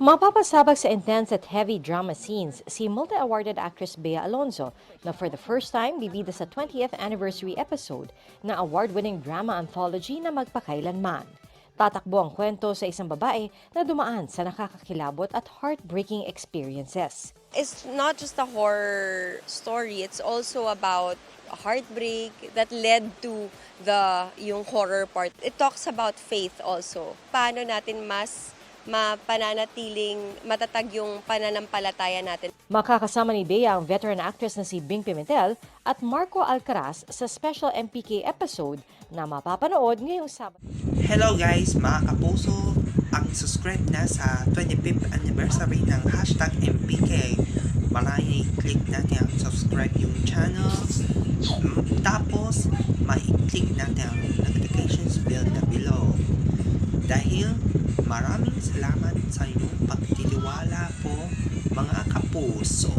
Mapapasabak sa intense at heavy drama scenes si multi-awarded actress Bea Alonzo na for the first time bibida sa 20th anniversary episode ng award-winning drama anthology na Magpakailanman. Tatakbo ang kwento sa isang babae na dumaan sa nakakakilabot at heartbreaking experiences. It's not just a horror story, it's also about heartbreak that led to yung horror part. It talks about faith also. Paano natin mas mapananatiling matatag yung pananampalataya natin. Makakasama ni Bea ang veteran actress na si Bing Pimentel at Marco Alcaraz sa special MPK episode na mapapanood ngayong Sabado. Hello guys, mga kapuso! Ang subscribe na sa 25th anniversary ng hashtag MPK. Marami i-click natin ang subscribe yung channel. Tapos, ma-click natin ang notifications bell na below. Dahil maraming salamat sa inyong pagtitiwala po mga kapuso.